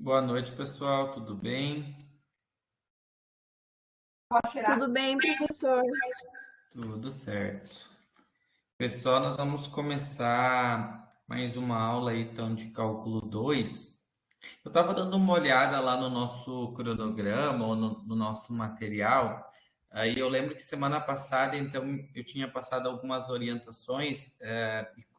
Boa noite, pessoal. Tudo bem? Tudo bem, professor? Tudo certo. Pessoal, nós vamos começar mais uma aula aí, então, de cálculo 2. Eu estava dando uma olhada lá no nosso cronograma ou no nosso material. Aí eu lembro que semana passada, então, eu tinha passado algumas orientações,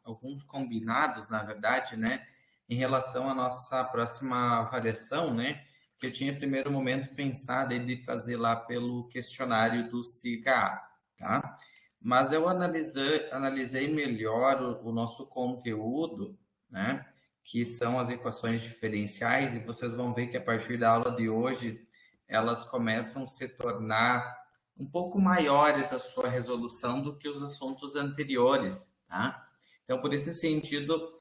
alguns combinados, na verdade, né, em relação à nossa próxima avaliação, né, que eu tinha, em primeiro momento, pensado em de fazer lá pelo questionário do SIGA, tá? Mas eu analisei melhor o nosso conteúdo, né? Que são as equações diferenciais, e vocês vão ver que a partir da aula de hoje elas começam a se tornar um pouco maiores a sua resolução do que os assuntos anteriores, tá? Então, por esse sentido,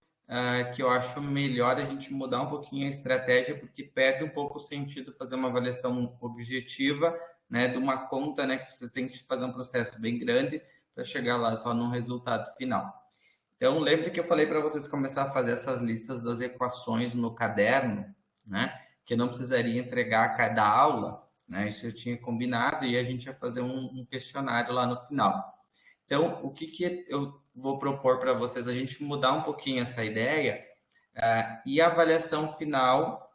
que eu acho melhor a gente mudar um pouquinho a estratégia, porque perde um pouco o sentido fazer uma avaliação objetiva, né, de uma conta, né, que você tem que fazer um processo bem grande para chegar lá só no resultado final. Então, lembre que eu falei para vocês começar a fazer essas listas das equações no caderno, né? Que eu não precisaria entregar a cada aula, né? Isso eu tinha combinado e a gente ia fazer um questionário lá no final. Então, o que, que eu vou propor para vocês? A gente mudar um pouquinho essa ideia, e a avaliação final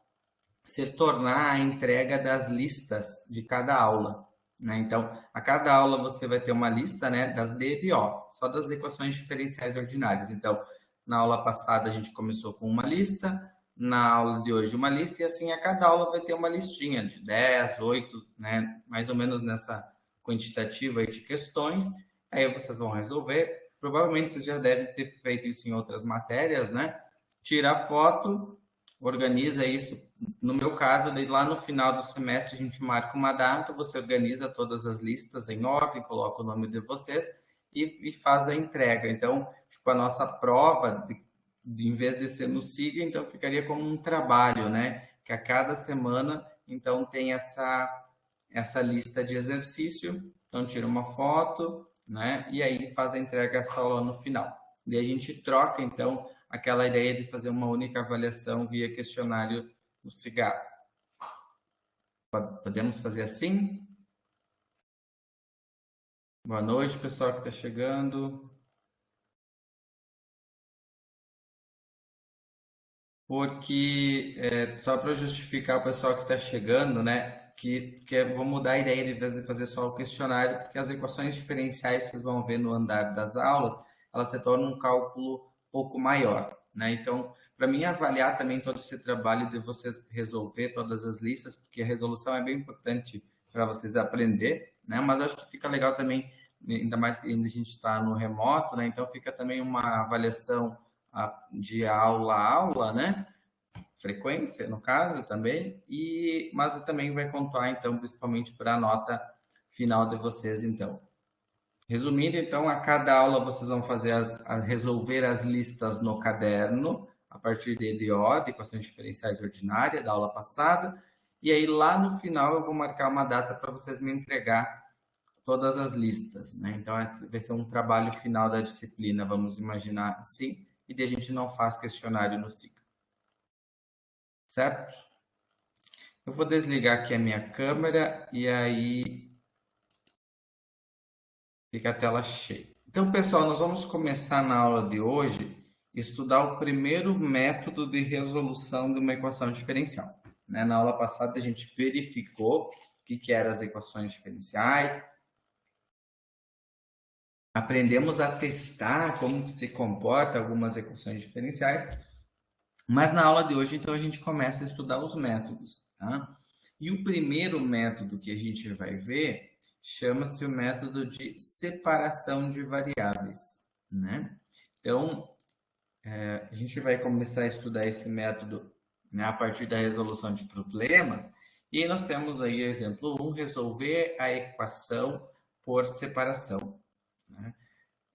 se tornar a entrega das listas de cada aula, né? Então, a cada aula você vai ter uma lista, né, das DDO, só das equações diferenciais ordinárias. Então, na aula passada a gente começou com uma lista, na aula de hoje uma lista, e assim a cada aula vai ter uma listinha de 10, 8, né, mais ou menos nessa quantitativa aí de questões. Aí vocês vão resolver. Provavelmente vocês já devem ter feito isso em outras matérias, né? Tira a foto, organiza isso. No meu caso, daí lá no final do semestre a gente marca uma data, você organiza todas as listas em ordem, coloca o nome de vocês e faz a entrega. Então, tipo, a nossa prova, em vez de ser no SIGA, então ficaria como um trabalho, né? Que a cada semana, então, tem essa lista de exercício, então tira uma foto, né? E aí faz a entrega só lá no final. E a gente troca, então, aquela ideia de fazer uma única avaliação via questionário no cigarro. Podemos fazer assim? Boa noite, pessoal que está chegando. Porque, só para justificar o pessoal que está chegando, né? Vou mudar a ideia, de vez de fazer só o questionário, porque as equações diferenciais que vocês vão ver no andar das aulas, elas se tornam um cálculo um pouco maior, né? Então, para mim avaliar também todo esse trabalho de vocês resolver todas as listas, porque a resolução é bem importante para vocês aprender, né? Mas acho que fica legal também, ainda mais que ainda a gente está no remoto, né? Então fica também uma avaliação de aula a aula, né? Frequência, no caso, também, mas também vai contar, então, principalmente para a nota final de vocês, então. Resumindo, então, a cada aula vocês vão fazer resolver as listas no caderno, a partir de EDO, de equações diferenciais ordinárias, da aula passada, e aí lá no final eu vou marcar uma data para vocês me entregar todas as listas, né? Então, esse vai ser um trabalho final da disciplina, vamos imaginar assim, e daí a gente não faz questionário no ciclo, certo? Eu vou desligar aqui a minha câmera e aí fica a tela cheia. Então, pessoal, nós vamos começar na aula de hoje estudar o primeiro método de resolução de uma equação diferencial, né? Na aula passada a gente verificou o que eram as equações diferenciais, aprendemos a testar como se comporta algumas equações diferenciais, mas na aula de hoje, então, a gente começa a estudar os métodos, tá? E o primeiro método que a gente vai ver chama-se o método de separação de variáveis, né? Então, a gente vai começar a estudar esse método, né, a partir da resolução de problemas, e nós temos aí, exemplo 1, resolver a equação por separação, né?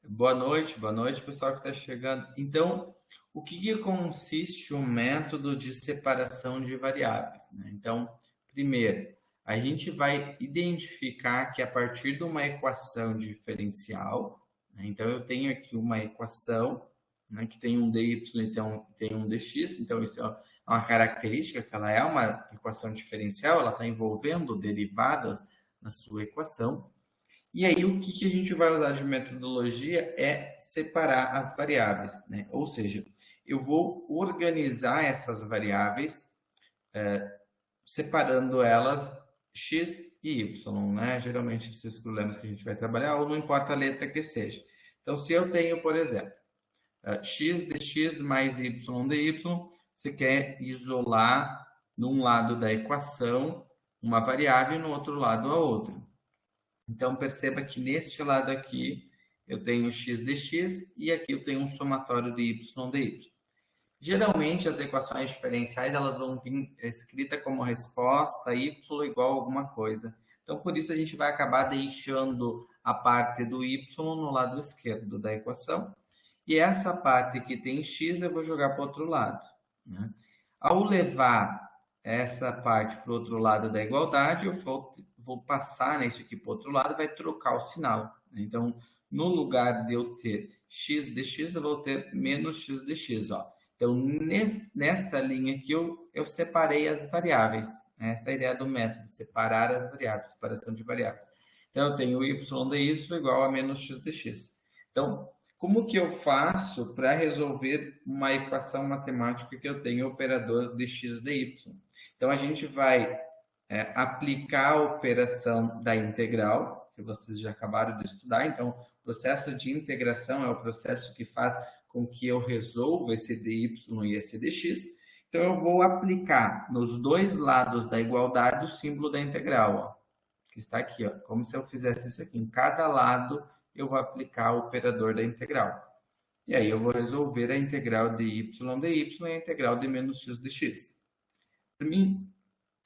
Boa noite, pessoal que está chegando. Então, o que consiste o método de separação de variáveis, né? Então, primeiro, a gente vai identificar que a partir de uma equação diferencial, né? Então, eu tenho aqui uma equação, né, que tem um dy e tem um dx, então isso é uma característica que ela é uma equação diferencial, ela está envolvendo derivadas na sua equação. E aí, o que a gente vai usar de metodologia é separar as variáveis, né? Ou seja, eu vou organizar essas variáveis, separando elas x e y, né? Geralmente, esses problemas que a gente vai trabalhar, ou não importa a letra que seja. Então, se eu tenho, por exemplo, x de x mais y de y, você quer isolar num lado da equação uma variável e no outro lado a outra. Então, perceba que neste lado aqui eu tenho x de x e aqui eu tenho um somatório de y de y. Geralmente, as equações diferenciais elas vão vir escrita como resposta y igual a alguma coisa. Então, por isso a gente vai acabar deixando a parte do y no lado esquerdo da equação. E essa parte que tem x eu vou jogar para o outro lado, né? Ao levar essa parte para o outro lado da igualdade, eu vou passar isso aqui para o outro lado, vai trocar o sinal. Então, no lugar de eu ter x de x, eu vou ter menos x de x. Ó. Então, nesta linha aqui, eu separei as variáveis. Essa é a ideia do método, separar as variáveis, separação de variáveis. Então, eu tenho y de y igual a menos x de x. Então, como que eu faço para resolver uma equação matemática que eu tenho operador de x de y? Então, a gente vai aplicar a operação da integral, que vocês já acabaram de estudar. Então, o processo de integração é o processo que faz com que eu resolva esse dy e esse dx. Então, eu vou aplicar nos dois lados da igualdade o símbolo da integral, ó, que está aqui, ó, como se eu fizesse isso aqui. Em cada lado, eu vou aplicar o operador da integral. E aí, eu vou resolver a integral de y e a integral de menos x de x. Para mim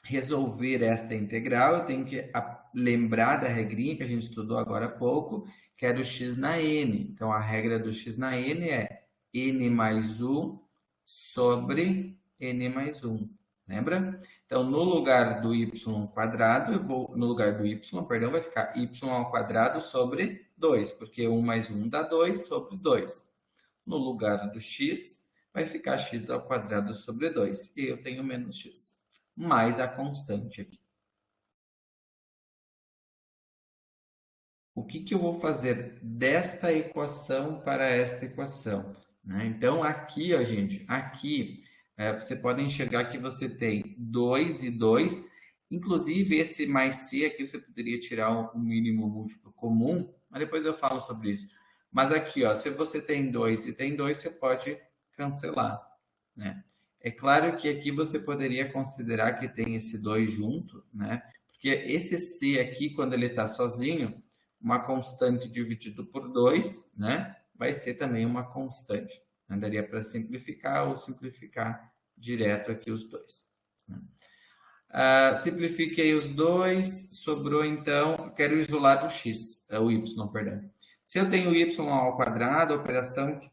resolver esta integral, eu tenho que lembrar da regrinha que a gente estudou agora há pouco, que é do x na n. Então, a regra do x na n é n mais 1 sobre n mais 1. Lembra? Então, no lugar do y quadrado, no lugar do y, perdão, vai ficar y ao quadrado sobre 2, porque 1 mais 1 dá 2 sobre 2. No lugar do x, vai ficar x ao quadrado sobre 2. E eu tenho menos x, mais a constante aqui. O que eu vou fazer desta equação para esta equação? Né? Então, aqui, ó, gente, aqui você pode enxergar que você tem 2 e 2. Inclusive, esse mais c aqui você poderia tirar um mínimo múltiplo comum, mas depois eu falo sobre isso. Mas aqui, ó, se você tem 2 e tem 2, você pode cancelar, né? É claro que aqui você poderia considerar que tem esse 2 junto, né? Porque esse c aqui, quando ele está sozinho, uma constante dividido por 2, né? Vai ser também uma constante. Daria para simplificar ou simplificar direto aqui os dois. Né? Simplifiquei os dois, sobrou então, quero isolar o x, o y, perdão. Se eu tenho y ao quadrado, a operação que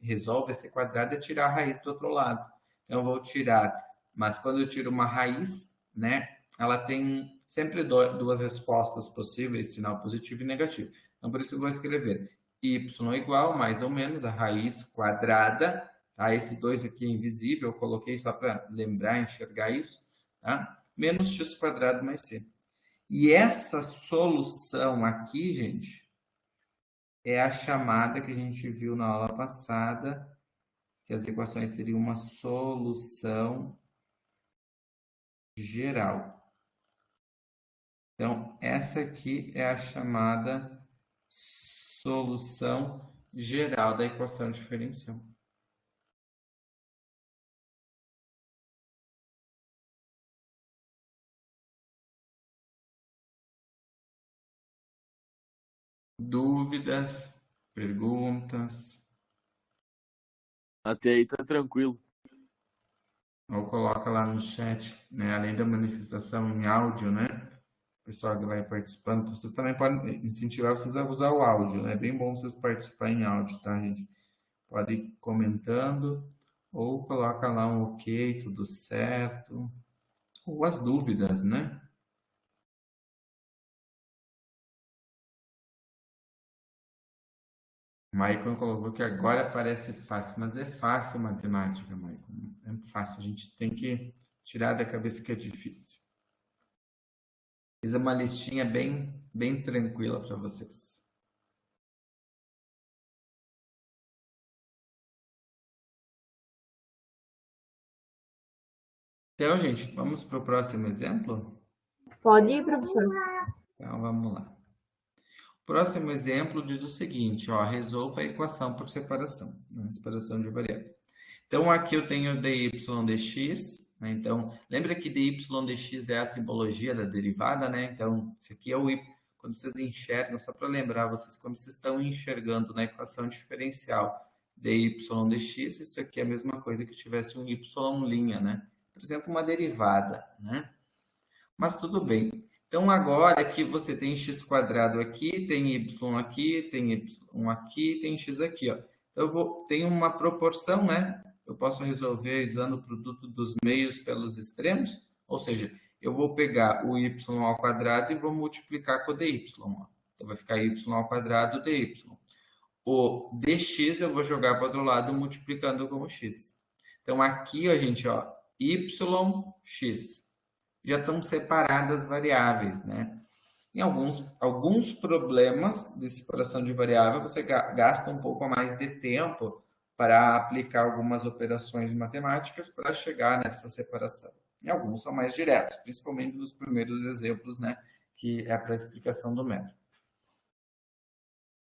resolve esse quadrado é tirar a raiz do outro lado. Então, eu vou tirar, mas quando eu tiro uma raiz, né, ela tem sempre duas respostas possíveis, sinal positivo e negativo. Então, por isso eu vou escrever y igual, mais ou menos, a raiz quadrada, tá? Esse 2 aqui é invisível, eu coloquei só para lembrar, enxergar isso, tá? Menos x quadrado mais c. E essa solução aqui, gente, é a chamada que a gente viu na aula passada, que as equações teriam uma solução geral. Então, essa aqui é a chamada solução geral da equação diferencial. Dúvidas, perguntas? Até aí tá tranquilo. Ou coloca lá no chat, né? Além da manifestação em áudio, né? O pessoal que vai participando, vocês também podem incentivar vocês a usar o áudio, né? É bem bom vocês participarem em áudio, tá, gente? Pode ir comentando, ou coloca lá um ok, tudo certo, ou as dúvidas, né? Maicon colocou que agora parece fácil, mas é fácil matemática, Maicon. É fácil, a gente tem que tirar da cabeça que é difícil. Fiz uma listinha bem tranquila para vocês. Então, gente, vamos para o próximo exemplo? Pode ir, professor. Então, vamos lá. O próximo exemplo diz o seguinte, ó, resolva a equação por separação, né, separação de variáveis. Então, aqui eu tenho dy dx, né? Então, lembra que dy dx é a simbologia da derivada, né? Então, isso aqui é o y. Quando vocês enxergam, só para lembrar vocês, quando vocês estão enxergando na equação diferencial dy dx, isso aqui é a mesma coisa que tivesse um y', né? Por exemplo, uma derivada, né? Mas tudo bem. Então, agora que você tem x quadrado aqui, tem y aqui, tem y aqui, tem x aqui, ó. Então, tenho uma proporção, né? Eu posso resolver usando o produto dos meios pelos extremos, ou seja, eu vou pegar o y ao quadrado e vou multiplicar com o dy, ó. Então, vai ficar y ao quadrado dy. O dx eu vou jogar para o outro lado multiplicando com o x. Então, aqui, ó, gente, ó, yx já estão separadas variáveis, né? Em alguns problemas de separação de variável, você gasta um pouco mais de tempo para aplicar algumas operações matemáticas para chegar nessa separação. E alguns são mais diretos, principalmente nos primeiros exemplos, né? Que é para a explicação do método.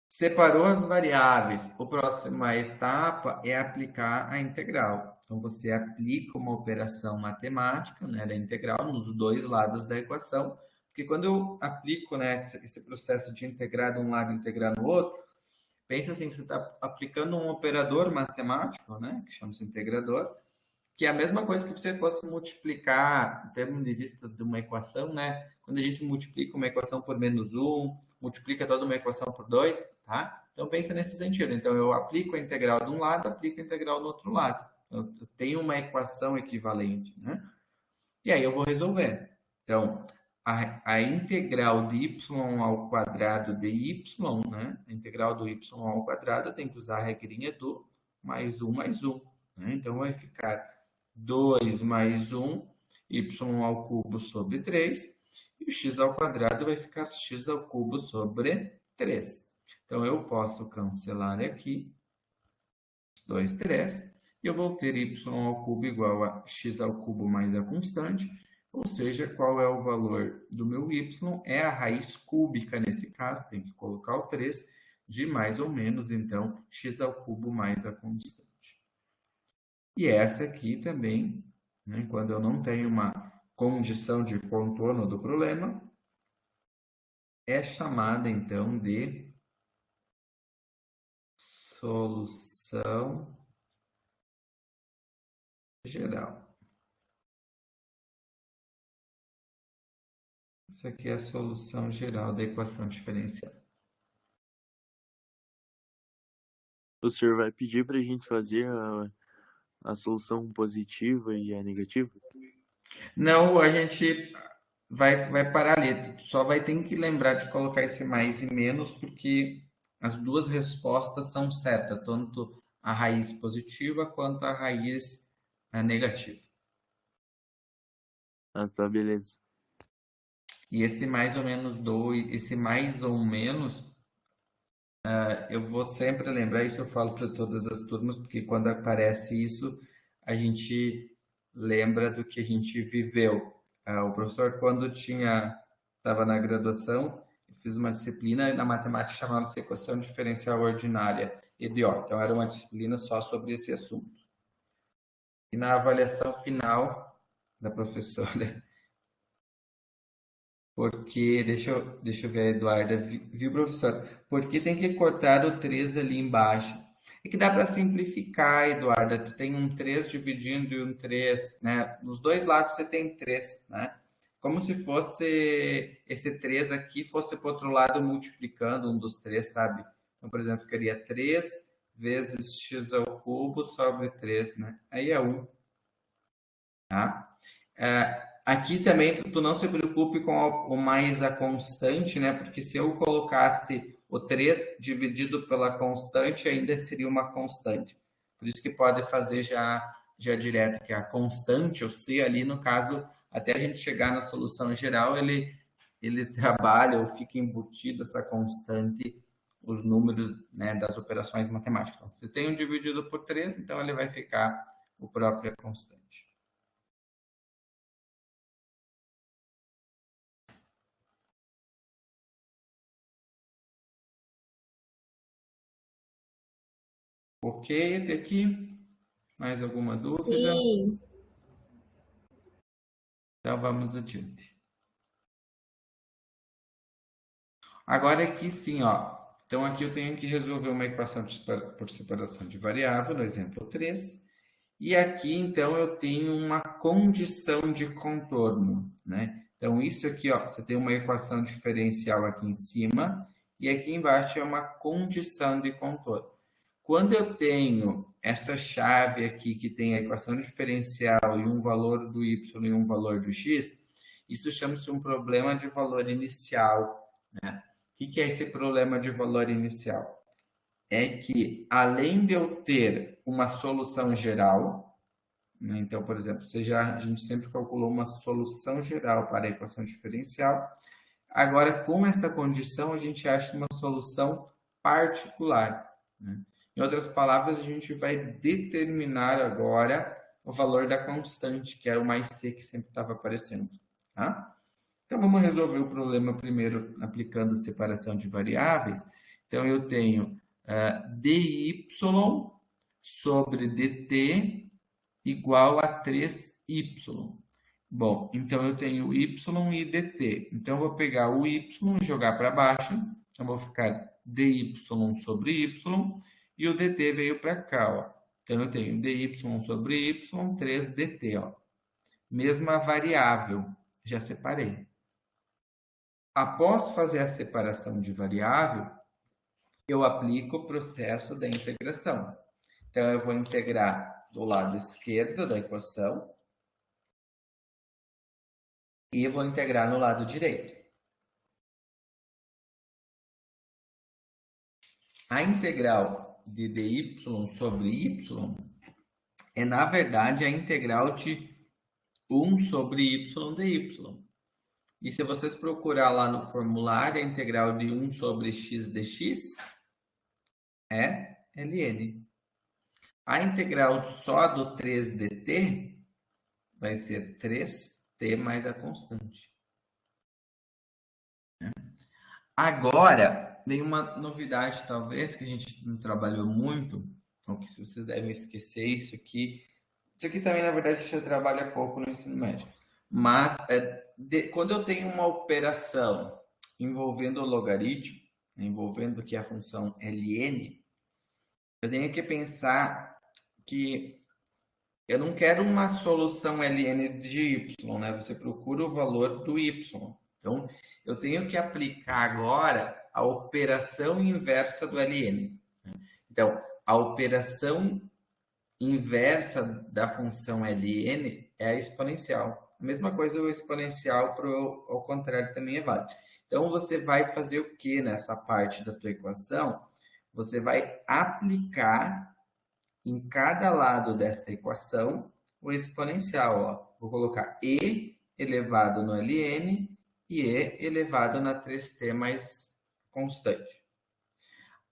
Separou as variáveis. A próxima etapa é aplicar a integral. Então, você aplica uma operação matemática, né, da integral nos dois lados da equação, porque quando eu aplico, né, esse processo de integrar de um lado e integrar no outro, pensa assim, você está aplicando um operador matemático, né, que chama-se integrador, que é a mesma coisa que você fosse multiplicar, em termos de vista de uma equação, né? Quando a gente multiplica uma equação por -1, multiplica toda uma equação por 2, tá? Então, pensa nesse sentido. Então, eu aplico a integral de um lado, aplico a integral do outro lado. Então, eu tenho uma equação equivalente, né? E aí eu vou resolver. Então, a integral de y ao quadrado de y, né? A integral do y ao quadrado tem que usar a regrinha do mais 1 mais 1. Né? Então, vai ficar 2 mais 1, y ao cubo sobre 3, e o x ao quadrado vai ficar x ao cubo sobre 3. Então, eu posso cancelar aqui 2, 3, e eu vou ter y ao cubo igual a x ao cubo mais a constante, ou seja, qual é o valor do meu y? É a raiz cúbica nesse caso, tem que colocar o 3, de mais ou menos, então, x ao cubo mais a constante. E essa aqui também, né, quando eu não tenho uma condição de contorno do problema, é chamada então de solução geral. Essa aqui é a solução geral da equação diferencial. O senhor vai pedir para a gente fazer a solução positiva e a negativa? Não, a gente vai parar ali. Só vai ter que lembrar de colocar esse mais e menos, porque as duas respostas são certas, tanto a raiz positiva quanto a raiz negativa. Ah, tá, beleza. E esse mais ou menos 2, esse mais ou menos, eu vou sempre lembrar, isso eu falo para todas as turmas, porque quando aparece isso, a gente lembra do que a gente viveu. O professor, quando estava na graduação, eu fiz uma disciplina na matemática chamada-se Equação Diferencial Ordinária, EDO. Então, era uma disciplina só sobre esse assunto. E na avaliação final da professora, porque, deixa eu ver a Eduarda, viu, professor? Porque tem que cortar o 3 ali embaixo. É que dá para simplificar, Eduarda. Tu tem um 3 dividindo em um 3, né? Nos dois lados você tem 3, né? Como se fosse esse 3 aqui fosse para o outro lado multiplicando um dos 3, sabe? Então, por exemplo, ficaria 3 vezes x ao cubo sobre 3, né? Aí é 1. Tá? Aqui também tu não se preocupe com o mais a constante, né? Porque se eu colocasse o 3 dividido pela constante ainda seria uma constante. Por isso que pode fazer já direto, que é a constante, o C ali, no caso, até a gente chegar na solução geral, ele trabalha ou fica embutido essa constante, os números, né, das operações matemáticas. Então, se tem um dividido por 3, então ele vai ficar o próprio constante. Ok, até aqui. Mais alguma dúvida? Sim. Então vamos adiante. Agora aqui sim, ó. Então aqui eu tenho que resolver uma equação por separação de variável, no exemplo 3. E aqui então eu tenho uma condição de contorno, né? Então isso aqui, ó, você tem uma equação diferencial aqui em cima e aqui embaixo é uma condição de contorno. Quando eu tenho essa chave aqui que tem a equação diferencial e um valor do y e um valor do x, isso chama-se um problema de valor inicial, né? O que é esse problema de valor inicial? É que, além de eu ter uma solução geral, né? Então, por exemplo, a gente sempre calculou uma solução geral para a equação diferencial. Agora, com essa condição, a gente acha uma solução particular, né? Em outras palavras, a gente vai determinar agora o valor da constante, que é o mais c que sempre estava aparecendo, tá? Então, vamos resolver o problema primeiro aplicando separação de variáveis. Então, eu tenho dy sobre dt igual a 3y. Bom, então eu tenho y e dt. Então, eu vou pegar o y e jogar para baixo. Então, vou ficar dy sobre y e o dt veio para cá, ó. Então, eu tenho dy sobre y, 3dt, ó. Mesma variável, já separei. Após fazer a separação de variável, eu aplico o processo da integração. Então, eu vou integrar do lado esquerdo da equação e vou integrar no lado direito. A integral de dy sobre y é, na verdade, a integral de 1 sobre y dy. E se vocês procurar lá no formulário, a integral de 1 sobre x dx é ln. A integral só do 3dt vai ser 3t mais a constante. Agora, vem uma novidade, talvez, que a gente não trabalhou muito, ou que vocês devem esquecer isso aqui. Isso aqui também, na verdade, você trabalha pouco no ensino médio. Mas, quando eu tenho uma operação envolvendo o logaritmo, envolvendo aqui a função ln, eu tenho que pensar que eu não quero uma solução ln de y, né? Você procura o valor do y. Então, eu tenho que aplicar agora a operação inversa do ln. Então, a operação inversa da função ln é a exponencial. A mesma coisa o exponencial ao contrário também é válido. Então, você vai fazer o que nessa parte da tua equação? Você vai aplicar em cada lado desta equação o exponencial. Ó. Vou colocar e elevado no ln e e elevado na 3t mais constante.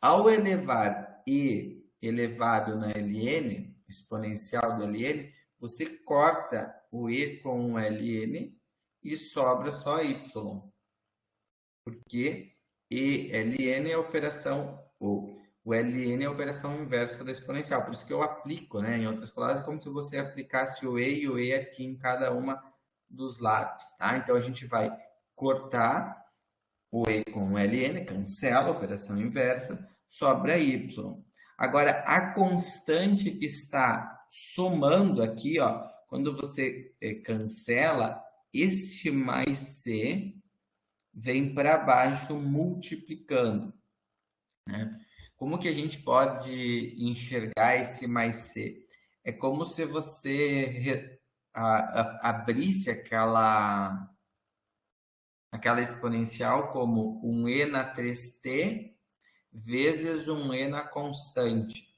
Ao elevar e elevado na ln, exponencial do ln, você corta o e com o ln e sobra só y. Porque e ln é a operação, ou o ln é a operação inversa da exponencial. Por isso que eu aplico, né? Em outras palavras, é como se você aplicasse o e aqui em cada uma dos lados, tá? Então, a gente vai cortar o e com o ln, cancela a operação inversa, sobra y. Agora, a constante que está somando aqui, ó, quando você cancela, este mais c vem para baixo multiplicando, né? Como que a gente pode enxergar esse mais c? É como se você abrisse aquela exponencial como um e na 3t vezes um E na constante,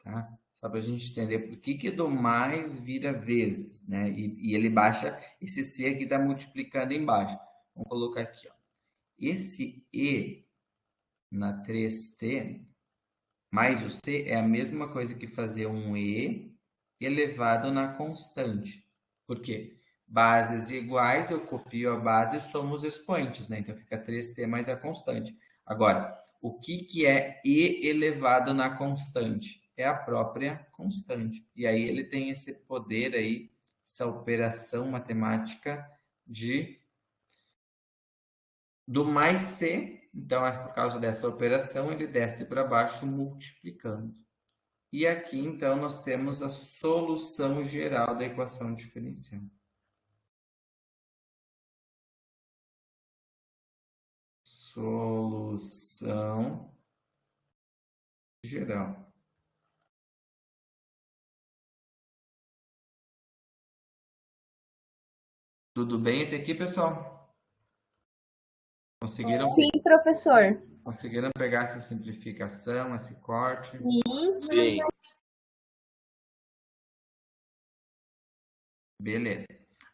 tá? Só para a gente entender por que do mais vira vezes, né? E ele baixa, esse C aqui está multiplicando embaixo. Vamos colocar aqui, ó. Esse E na 3T mais o C é a mesma coisa que fazer um E elevado na constante. Por quê? Bases iguais, eu copio a base e somo os expoentes, né? Então fica 3T mais a constante. Agora, o que é E elevado na constante? É a própria constante. E aí ele tem esse poder aí, essa operação matemática do mais C. Então, por causa dessa operação, ele desce para baixo multiplicando. E aqui, então, nós temos a solução geral da equação diferencial. Solução geral. Tudo bem até aqui, pessoal? Conseguiram? Sim, professor. Conseguiram pegar essa simplificação, esse corte? Sim. Beleza.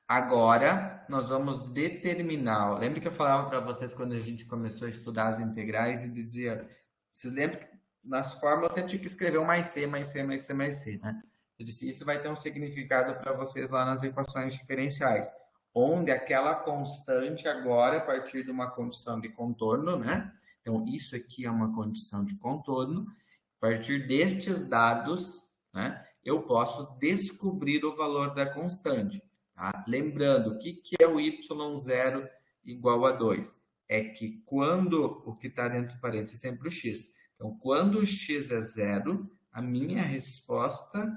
Agora, nós vamos determinar. Lembra que eu falava para vocês quando a gente começou a estudar as integrais e dizia... Vocês lembram que nas fórmulas sempre tinha que escrever um mais C, mais C, mais C, mais C, né? Eu disse, isso vai ter um significado para vocês lá nas equações diferenciais, onde aquela constante agora, a partir de uma condição de contorno, né? Então, isso aqui é uma condição de contorno. A partir destes dados, né, eu posso descobrir o valor da constante. Tá? Lembrando, o que é o y0 igual a 2? É que quando o que está dentro do parênteses é sempre o x. Então, quando o x é zero, a minha resposta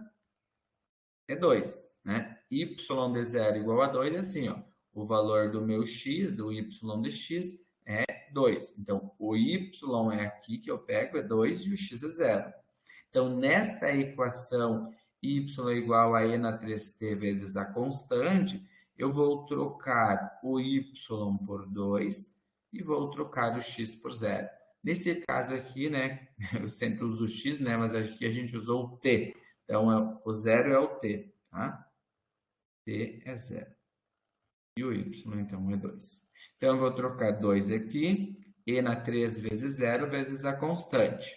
é 2. Né? Y de 0 igual a 2 é assim, ó, o valor do meu x, do y de x, é 2. Então, o y é aqui que eu pego, é 2, e o x é 0. Então, nesta equação y igual a e na 3t vezes a constante, eu vou trocar o y por 2 e vou trocar o x por 0. Nesse caso aqui, né, eu sempre uso o x, né, mas aqui a gente usou o t. Então, o 0 é o t, tá? T é 0. E o y, então, é 2. Então, eu vou trocar 2 aqui, e na 3 vezes 0 vezes a constante.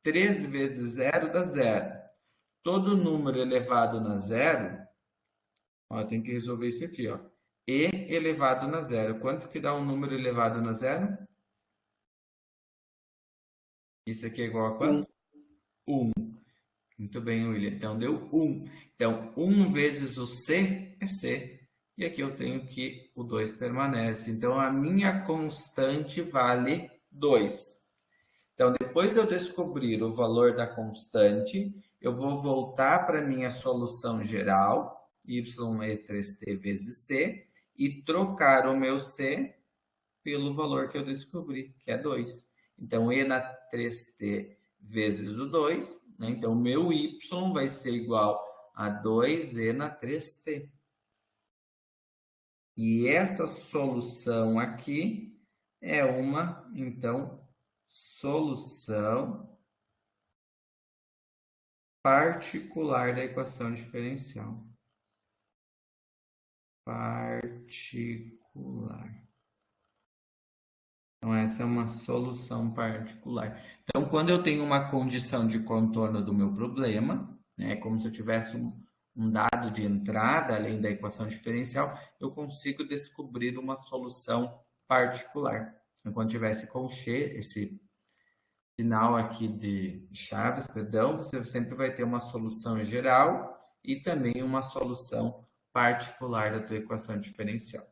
3 vezes 0 dá 0. Todo número elevado na zero, ó, tem que resolver isso aqui, ó. E elevado na zero. Quanto que dá um número elevado na zero? Isso aqui é igual a quanto? 1. Muito bem, William. Então, deu 1. Então, 1 vezes o C é C. E aqui eu tenho que o 2 permanece. Então, a minha constante vale 2. Então, depois de eu descobrir o valor da constante, eu vou voltar para a minha solução geral, y é 3t vezes c, e trocar o meu c pelo valor que eu descobri, que é 2. Então, e na 3t vezes o 2, né? Então, o meu y vai ser igual a 2e na 3t. E essa solução aqui é uma, então, solução particular da equação diferencial. Particular. Então, essa é uma solução particular. Então, quando eu tenho uma condição de contorno do meu problema, né, como se eu tivesse um dado de entrada além da equação diferencial, eu consigo descobrir uma solução particular. Então, quando tivesse com esse sinal aqui de chaves, perdão, você sempre vai ter uma solução geral e também uma solução particular da tua equação diferencial.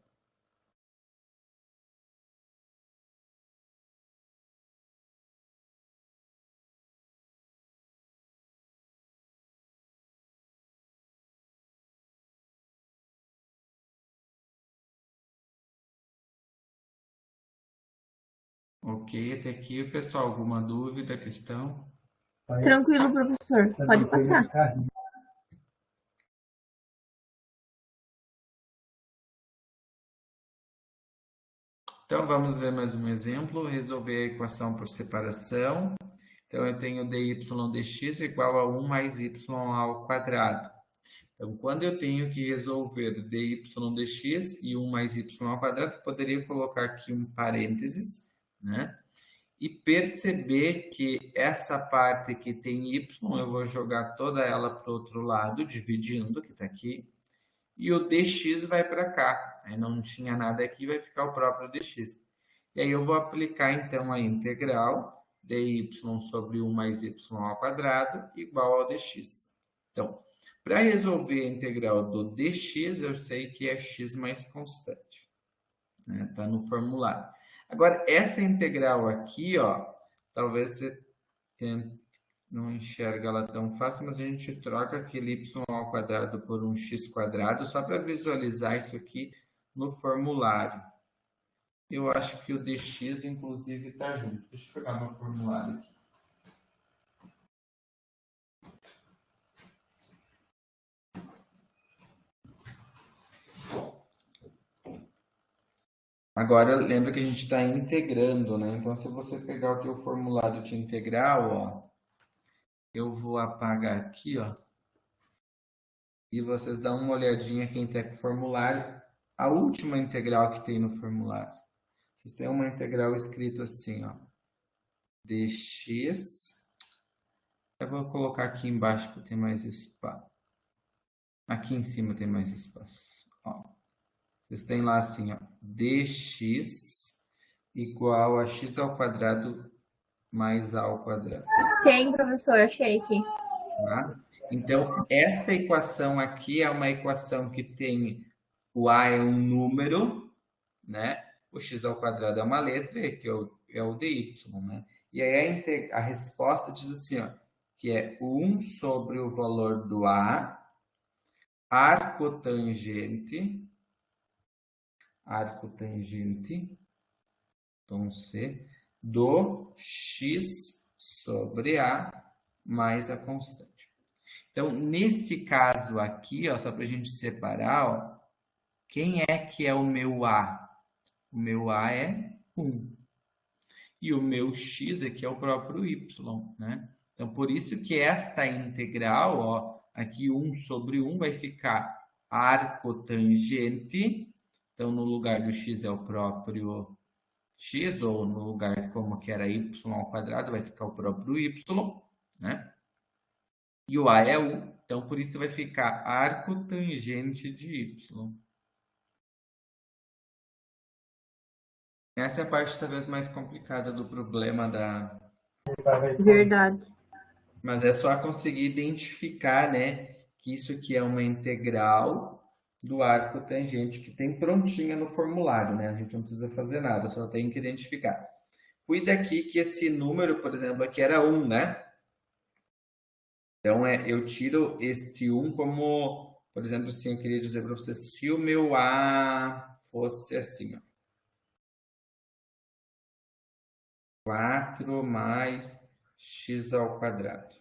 Ok, até aqui, pessoal, alguma dúvida, questão? Tranquilo, professor. Pode passar. Então, vamos ver mais um exemplo. Resolver a equação por separação. Então, eu tenho dy dx igual a 1 mais y ao quadrado. Então, quando eu tenho que resolver dy dx e 1 mais y ao quadrado, eu poderia colocar aqui um parênteses, né? E perceber que essa parte que tem y, eu vou jogar toda ela para o outro lado, dividindo, que está aqui, e o dx vai para cá. Aí não tinha nada aqui, vai ficar o próprio dx. E aí eu vou aplicar, então, a integral dy sobre 1 mais y ao quadrado igual ao dx. Então, para resolver a integral do dx, eu sei que é x mais constante. Né? Tá no formulário. Agora, essa integral aqui, ó, talvez você não enxerga ela tão fácil, mas a gente troca aquele y ao quadrado por um x quadrado, só para visualizar isso aqui no formulário. Eu acho que o dx, inclusive, está junto. Deixa eu pegar meu formulário aqui. Agora, lembra que a gente está integrando, né? Então, se você pegar o teu formulário de integral, ó, eu vou apagar aqui, ó, e vocês dão uma olhadinha quem tem o formulário, a última integral que tem no formulário. Vocês têm uma integral escrito assim, ó, dx, eu vou colocar aqui embaixo para ter mais espaço. Aqui em cima tem mais espaço, ó. Vocês têm lá assim, ó, dx igual a x ao quadrado mais a ao quadrado. Tem, professor, achei aqui. Tá? Então, esta equação aqui é uma equação que tem o a é um número, né? O x ao quadrado é uma letra, que é o dy, né? E aí a resposta diz assim, ó, que é 1 sobre o valor do a, arcotangente, tom C, do x sobre a mais a constante. Então, neste caso aqui, ó, só para a gente separar, ó, quem é que é o meu a? O meu a é 1. E o meu x aqui é o próprio y, né? Então, por isso que esta integral, ó, aqui 1 sobre 1 vai ficar arcotangente. Então, no lugar do x é o próprio x, ou no lugar como que era y ao quadrado, vai ficar o próprio y, né? E o a é 1, então por isso vai ficar arcotangente de y. Essa é a parte talvez mais complicada do problema da... Verdade. Mas é só conseguir identificar, né, que isso aqui é uma integral do arco tangente que tem prontinha no formulário, né? A gente não precisa fazer nada, só tem que identificar. Cuida aqui que esse número, por exemplo, aqui era 1, né? Então, eu tiro este 1 como, por exemplo, assim, eu queria dizer para você, se o meu A fosse assim, ó. 4 mais x ao quadrado.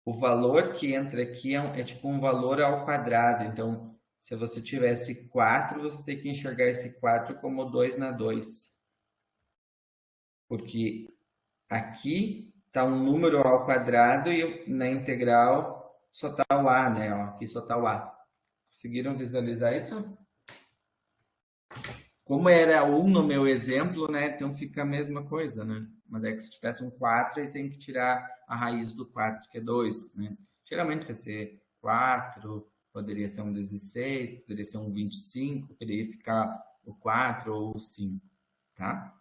O valor que entra aqui é tipo um valor ao quadrado. Então, se você tivesse 4, você tem que enxergar esse 4 como 2 na 2. Porque aqui está um número ao quadrado e na integral só está o a, né? Ó, aqui só está o a. Conseguiram visualizar isso? Como era 1 no meu exemplo, né? Então fica a mesma coisa, né? Mas é que se tivesse um 4, ele tem que tirar a raiz do 4, que é 2, né? Geralmente vai ser 4, poderia ser um 16, poderia ser um 25, poderia ficar o 4 ou o 5, tá?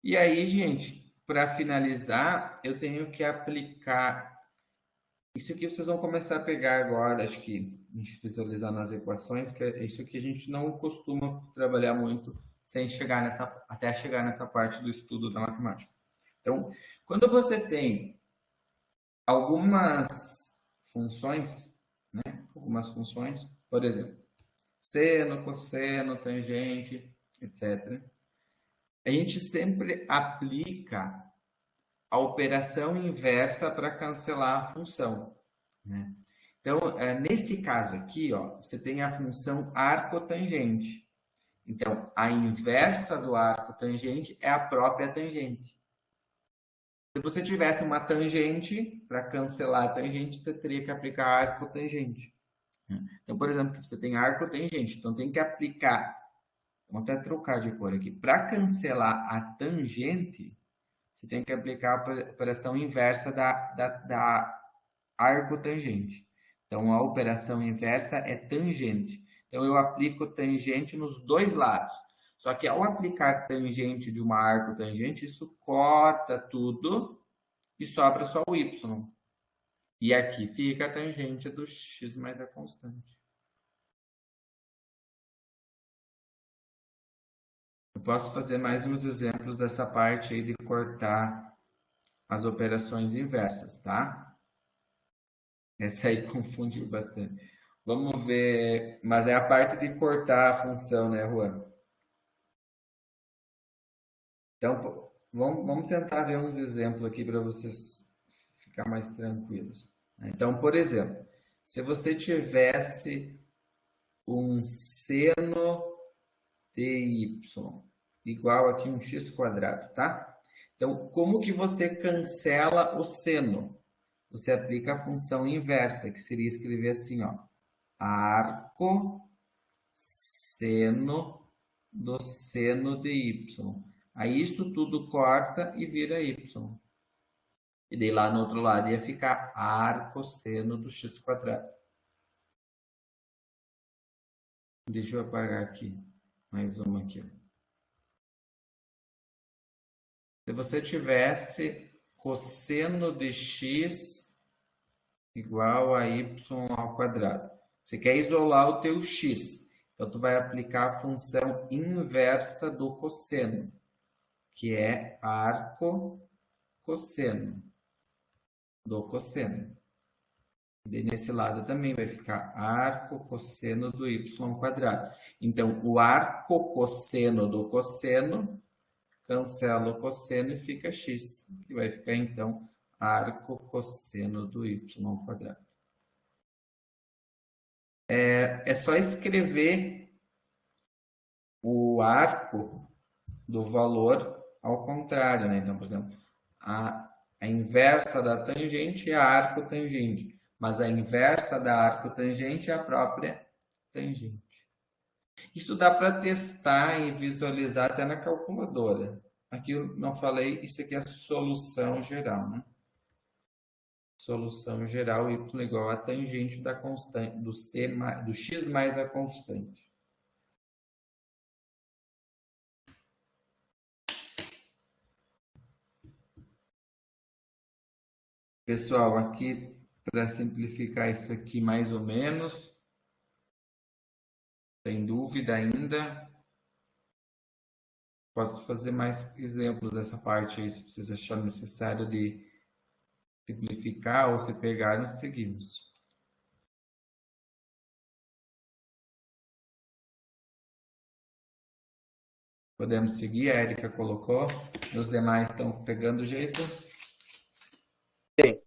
E aí, gente, para finalizar, eu tenho que aplicar... Isso aqui vocês vão começar a pegar agora, acho que a gente visualizar nas equações, que é isso que a gente não costuma trabalhar muito sem chegar até chegar nessa parte do estudo da matemática. Então, quando você tem algumas funções, né? Algumas funções, por exemplo, seno, cosseno, tangente, etc. A gente sempre aplica a operação inversa para cancelar a função, né? Então, nesse caso aqui, ó, você tem a função arcotangente. Então, a inversa do arco tangente é a própria tangente. Se você tivesse uma tangente, para cancelar a tangente, você teria que aplicar arco tangente. Então, por exemplo, você tem arco tangente, então tem que aplicar, vamos até trocar de cor aqui, para cancelar a tangente, você tem que aplicar a operação inversa da arco tangente. Então, a operação inversa é tangente. Então, eu aplico tangente nos dois lados. Só que ao aplicar tangente de uma arco tangente, isso corta tudo e sobra só o y. E aqui fica a tangente do x mais a constante. Eu posso fazer mais uns exemplos dessa parte aí de cortar as operações inversas, tá? Essa aí confundiu bastante. Vamos ver, mas é a parte de cortar a função, né, Juan? Então, vamos tentar ver uns exemplos aqui para vocês ficar mais tranquilos. Então, por exemplo, se você tivesse um seno de y igual aqui um x quadrado, tá? Então, como que você cancela o seno? Você aplica a função inversa, que seria escrever assim, ó, arco seno do seno de y. Aí isso tudo corta e vira y. E daí lá no outro lado ia ficar arco seno do x quadrado. Deixa eu apagar aqui. Mais uma aqui. Se você tivesse cosseno de x igual a y ao quadrado. Você quer isolar o teu x. Então, tu vai aplicar a função inversa do cosseno, que é arco cosseno do cosseno. E nesse lado também vai ficar arco cosseno do y quadrado. Então, o arco cosseno do cosseno cancela o cosseno e fica x, que vai ficar, então, arco cosseno do y quadrado. É só escrever o arco do valor ao contrário, né? Então, por exemplo, a inversa da tangente é a arco tangente, mas a inversa da arco tangente é a própria tangente. Isso dá para testar e visualizar até na calculadora. Aqui eu não falei, isso aqui é a solução geral, né? Solução geral y igual a tangente da constante, do x mais a constante. Pessoal, aqui para simplificar isso aqui mais ou menos, tem dúvida ainda? Posso fazer mais exemplos dessa parte aí, se vocês acharem necessário de simplificar ou se pegarem, seguimos. Podemos seguir, a Érica colocou. Os demais estão pegando o jeito? Sim.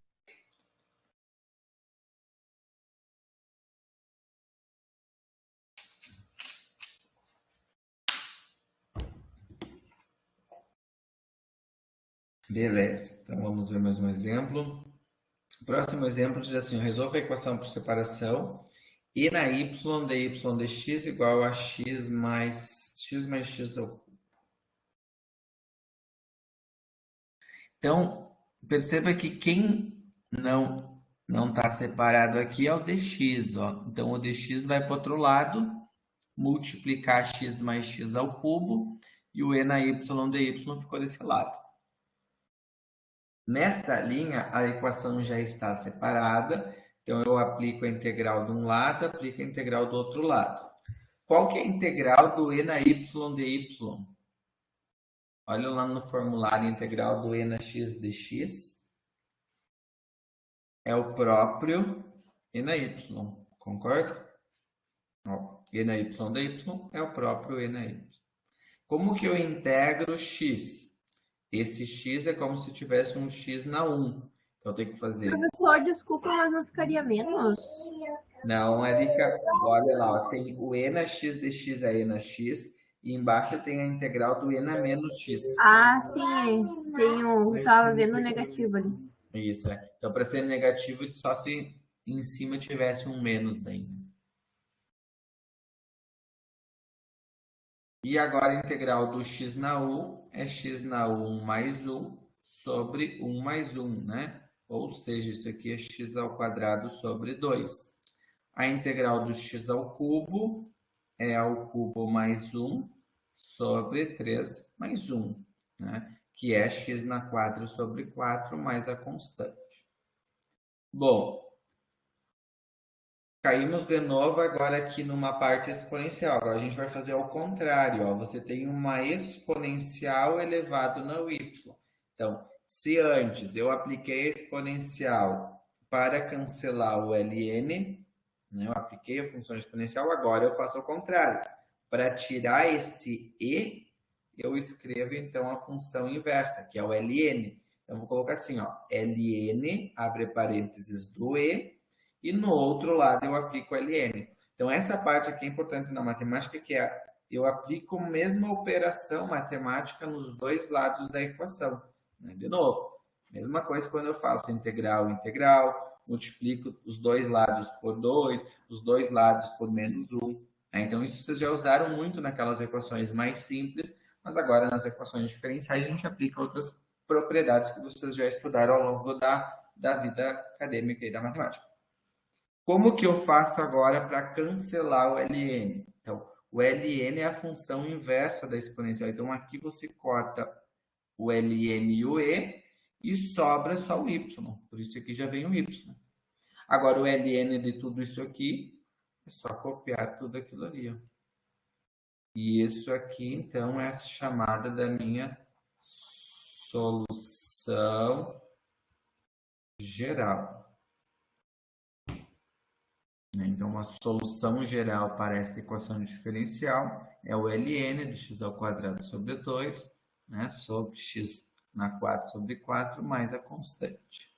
Beleza, então vamos ver mais um exemplo. O próximo exemplo diz assim: resolva a equação por separação e na y de dx igual a x mais x ao cubo. Então, perceba que quem não está separado aqui é o dx, ó. Então, o dx vai para o outro lado, multiplicar x mais x ao cubo, e o e na y de y ficou desse lado. Nesta linha, a equação já está separada, então eu aplico a integral de um lado, aplico a integral do outro lado. Qual que é a integral do e na y de y? Olha lá no formulário, a integral do e na x de x é o próprio e na y, concorda? Ó, e na y de y é o próprio e na y. Como que eu integro x? Esse x é como se tivesse um x na 1. Então, eu tenho que fazer... Professor, desculpa, mas não ficaria menos? Não, Érica, olha lá, ó, tem o e na x de x é e na x, E embaixo tem a integral do n a menos x. Ah, sim, tava vendo o negativo ali. Isso, é. Então, para ser negativo, só se em cima tivesse um menos daí, né? E agora a integral do x na u é x na u 1 mais 1 sobre 1 mais 1, né? Ou seja, isso aqui é x ao quadrado sobre 2. A integral do x ao cubo é ao cubo mais 1 sobre 3 mais 1, né? Que é x na 4 sobre 4 mais a constante. Bom, caímos de novo agora aqui numa parte exponencial. Agora a gente vai fazer ao contrário, ó. Você tem uma exponencial elevado no y. Então, se antes eu apliquei a exponencial para cancelar o ln, né? Eu apliquei a função exponencial, agora eu faço ao contrário. Para tirar esse e, eu escrevo então a função inversa, que é o ln. Então, eu vou colocar assim, ó, ln, abre parênteses do e no outro lado eu aplico ln. Então, essa parte aqui é importante na matemática, que é eu aplico a mesma operação matemática nos dois lados da equação. Né? De novo, mesma coisa quando eu faço integral, integral, multiplico os dois lados por 2, os dois lados por menos 1. Né? Então, isso vocês já usaram muito naquelas equações mais simples, mas agora nas equações diferenciais a gente aplica outras propriedades que vocês já estudaram ao longo da vida acadêmica e da matemática. Como que eu faço agora para cancelar o ln? Então, o ln é a função inversa da exponencial. Então, aqui você corta o ln e o e sobra só o y. Por isso aqui já vem o y. Agora, o ln de tudo isso aqui é só copiar tudo aquilo ali. Ó. E isso aqui, então, é a chamada da minha solução geral. Então, a solução geral para esta equação diferencial é o ln do x ao quadrado sobre 2, né, sobre x na 4 sobre 4, mais a constante.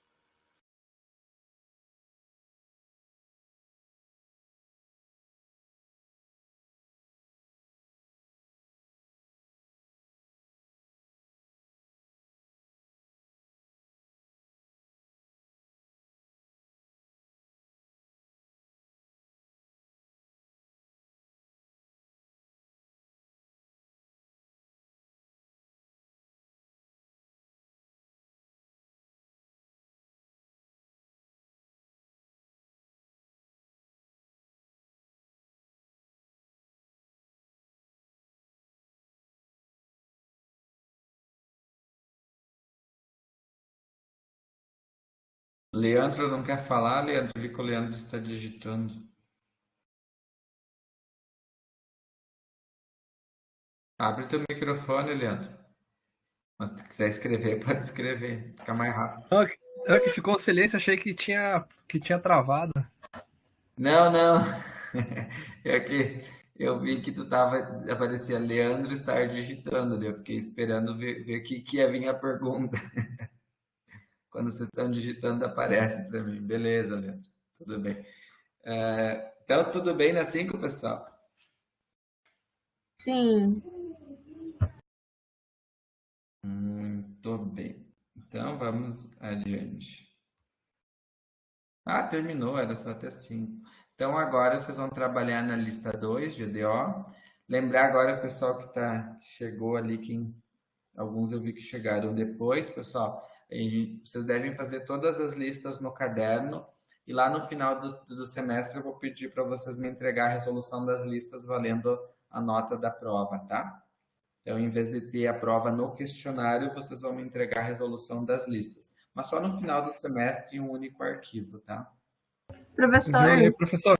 Leandro não quer falar, Leandro? Vi que o Leandro está digitando. Abre teu microfone, Leandro. Mas se quiser escrever, pode escrever. Fica mais rápido. Não, que ficou silêncio, achei que tinha travado. Não, não. É que eu vi que tu tava, aparecia Leandro estar digitando. Eu fiquei esperando ver que ia vir a pergunta. Quando vocês estão digitando, aparece para mim. Beleza, Leandro. Tudo bem. Então, tudo bem na 5, pessoal? Sim. Muito bem. Então, vamos adiante. Ah, terminou, era só até 5. Então, agora vocês vão trabalhar na lista 2, GDO. Lembrar agora, pessoal, que chegou ali, alguns eu vi que chegaram depois, pessoal. Vocês devem fazer todas as listas no caderno. E lá no final do semestre eu vou pedir para vocês me entregar a resolução das listas valendo a nota da prova, tá? Então, em vez de ter a prova no questionário, vocês vão me entregar a resolução das listas. Mas só no final do semestre em um único arquivo, tá? Professor, Professor,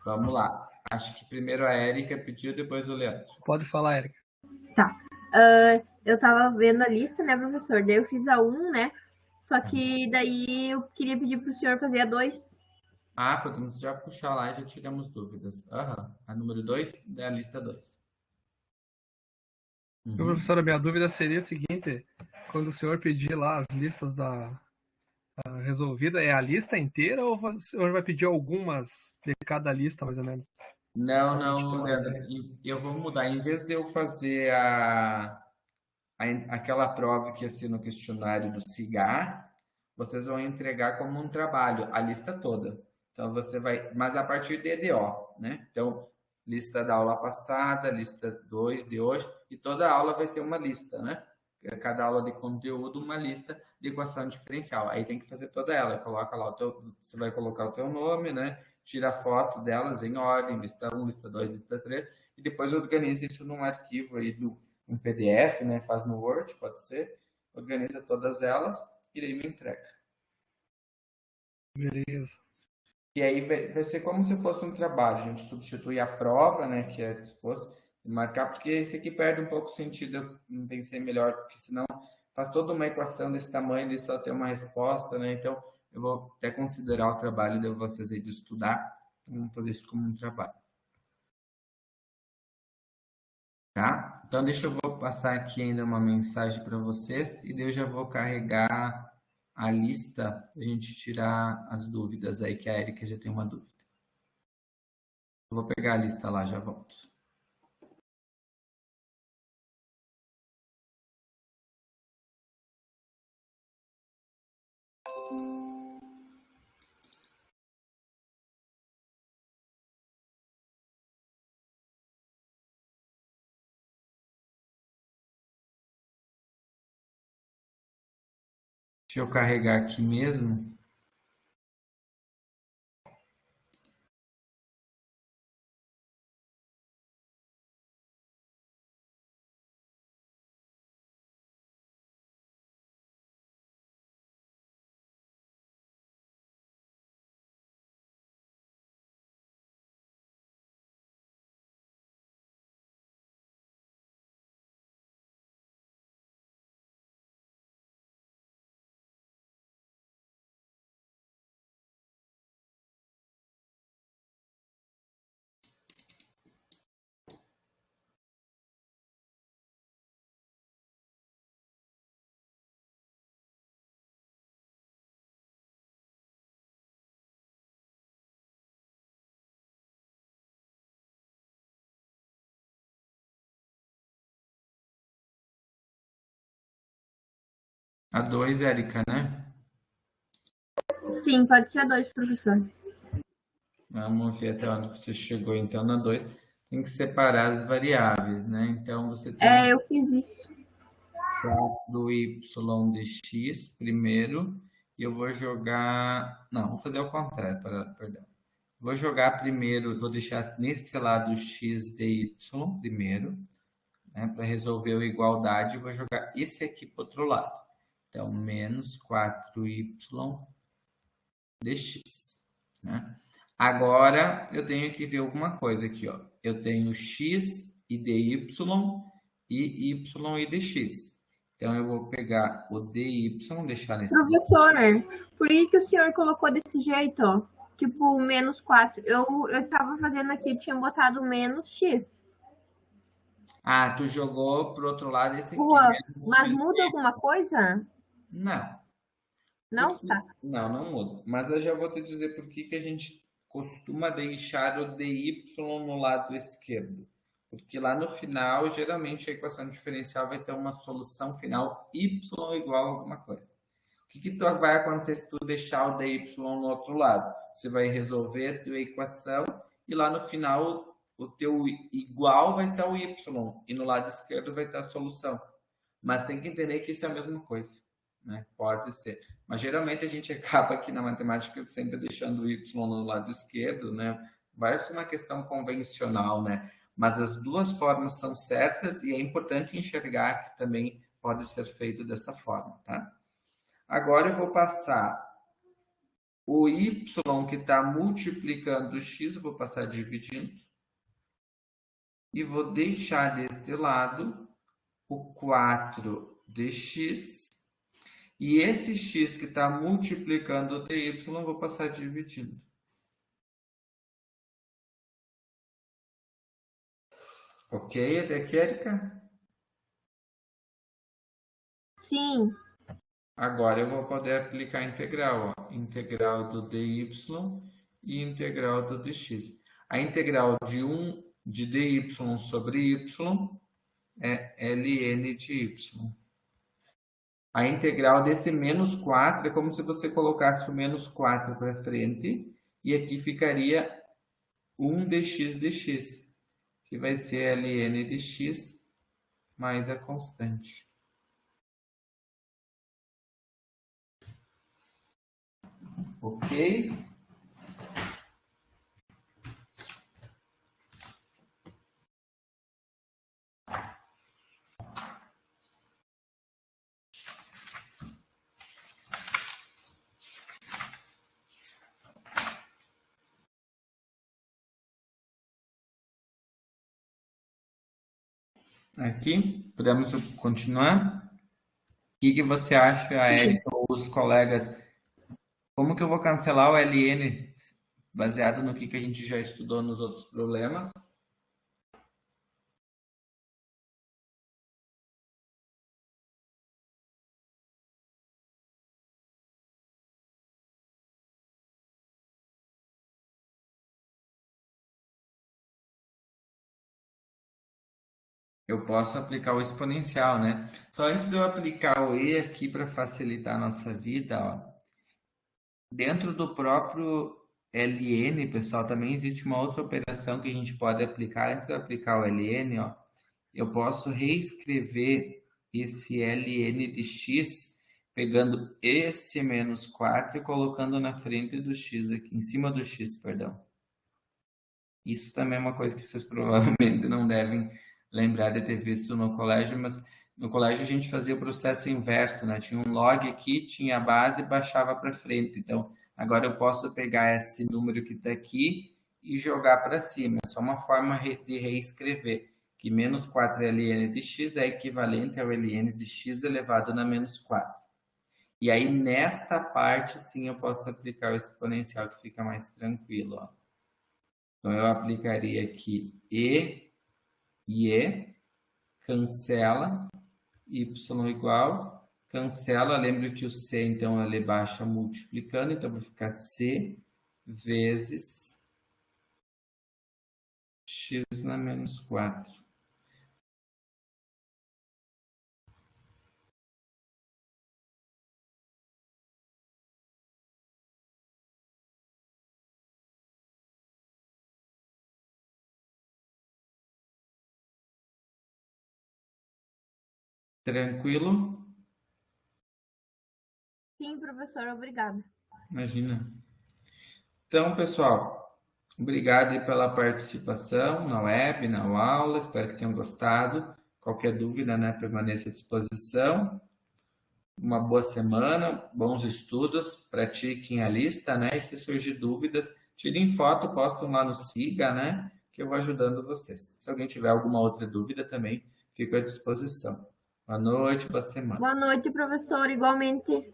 Vamos lá. Acho que primeiro a Érica pediu, depois o Leandro. pode falar, Érica. tá. Eu tava vendo a lista, né, professor? Daí eu fiz a 1, né? Só que daí eu queria pedir pro senhor fazer a 2. Ah, podemos já puxar lá e já tiramos dúvidas. Aham. A número 2 é a lista 2. Meu professor, a minha dúvida seria a seguinte: quando o senhor pedir lá as listas da resolvida, é a lista inteira ou o senhor vai pedir algumas de cada lista, mais ou menos? Não, não, Leandro. Eu vou mudar. Em vez de eu fazer aquela prova que ia ser no questionário do CIGAR, vocês vão entregar como um trabalho a lista toda. Então você vai, mas a partir de EDO, né? Então, lista da aula passada, lista 2 de hoje, e toda aula vai ter uma lista, né? Cada aula de conteúdo, uma lista de equação diferencial. Aí tem que fazer toda ela. Coloca lá você vai colocar o teu nome, né? Tira a foto delas em ordem, lista um, lista 2, lista 3, e depois organiza isso num arquivo aí um PDF, né? Faz no Word, pode ser. Organiza todas elas e aí me entrega. Beleza. E aí vai ser como se fosse um trabalho. A gente substitui a prova, né? Que é se fosse marcar, porque esse aqui perde um pouco o sentido. Não tem que ser melhor, porque senão faz toda uma equação desse tamanho e só ter uma resposta, né? Então eu vou até considerar o trabalho de vocês aí de estudar. Vamos fazer isso como um trabalho. Tá? Então, deixa eu vou passar aqui ainda uma mensagem para vocês e daí eu já vou carregar a lista para a gente tirar as dúvidas aí, que a Erika já tem uma dúvida. Eu vou pegar a lista lá, já volto. Deixa eu carregar aqui mesmo. A 2, Erika, né? Sim, pode ser a 2, professor. Vamos ver até onde você chegou. Então, na 2, tem que separar as variáveis, né? Então, você tem Eu fiz isso. 4y de x primeiro. E eu vou jogar... Não, vou fazer ao contrário, perdão. Vou jogar primeiro, vou deixar nesse lado x de y primeiro, né? Para resolver a igualdade, vou jogar esse aqui para o outro lado. Então, menos 4y dx, né? Agora, eu tenho que ver alguma coisa aqui, ó. Eu tenho x e dy e y e dx. Então, eu vou pegar o dy, deixar nesse... Professor, por que o senhor colocou desse jeito, ó? Tipo, menos 4. Eu tava fazendo aqui, eu tinha botado menos x. Ah, tu jogou pro outro lado esse aqui, Boa. menos Mas x. muda alguma coisa? Não. Não? Tá. Não, não muda. Mas eu já vou te dizer por que a gente costuma deixar o dy no lado esquerdo. Porque lá no final, geralmente, a equação diferencial vai ter uma solução final y igual a alguma coisa. O que vai acontecer se tu deixar o dy no outro lado? Você vai resolver a tua equação e lá no final o teu igual vai estar o y e no lado esquerdo vai estar a solução. Mas tem que entender que isso é a mesma coisa, né? Pode ser. Mas geralmente a gente acaba aqui na matemática sempre deixando o y no lado esquerdo, né? Vai ser uma questão convencional, né? Mas as duas formas são certas e é importante enxergar que também pode ser feito dessa forma, tá? Agora eu vou passar o y que está multiplicando o x, eu vou passar dividindo. E vou deixar deste lado o 4dx. E esse x que está multiplicando o dy, eu vou passar dividindo. Ok? Até aqui, Erika? Sim. Agora eu vou poder aplicar a integral. Ó. Integral do dy e integral do dx. A integral de 1 de dy sobre y é ln de y. A integral desse menos 4 é como se você colocasse o menos 4 para frente, e aqui ficaria 1 dx, que vai ser ln de x mais a constante. Ok? Aqui, podemos continuar? O que você acha, Érica, ou os colegas? Como que eu vou cancelar o ln baseado no que a gente já estudou nos outros problemas? Eu posso aplicar o exponencial, né? Só antes de eu aplicar o e aqui para facilitar a nossa vida, ó, dentro do próprio ln, pessoal, também existe uma outra operação que a gente pode aplicar. Antes de eu aplicar o ln, ó, eu posso reescrever esse ln de x pegando esse menos 4 e colocando na frente do x aqui, em cima do x, perdão. Isso também é uma coisa que vocês provavelmente não devem lembrar de ter visto no colégio, mas no colégio a gente fazia o processo inverso, né? Tinha um log aqui, tinha a base e baixava para frente. Então, agora eu posso pegar esse número que está aqui e jogar para cima. É só uma forma de reescrever, que menos 4 ln de x é equivalente ao ln de x elevado na menos 4. E aí, nesta parte, sim, eu posso aplicar o exponencial, que fica mais tranquilo, ó. Então, eu aplicaria aqui e, cancela, y igual, cancela, lembra que o c, então, ele baixa multiplicando, então vai ficar c vezes x na menos 4. Tranquilo? Sim, professor, obrigada. Imagina. Então, pessoal, obrigado aí pela participação na web, na aula. Espero que tenham gostado. Qualquer dúvida, né, permaneça à disposição. Uma boa semana, bons estudos, pratiquem a lista, né? E se surgir dúvidas, tirem foto, postam lá no Siga, né? Que eu vou ajudando vocês. Se alguém tiver alguma outra dúvida também, fico à disposição. Boa noite, boa semana. Boa noite, professor, igualmente.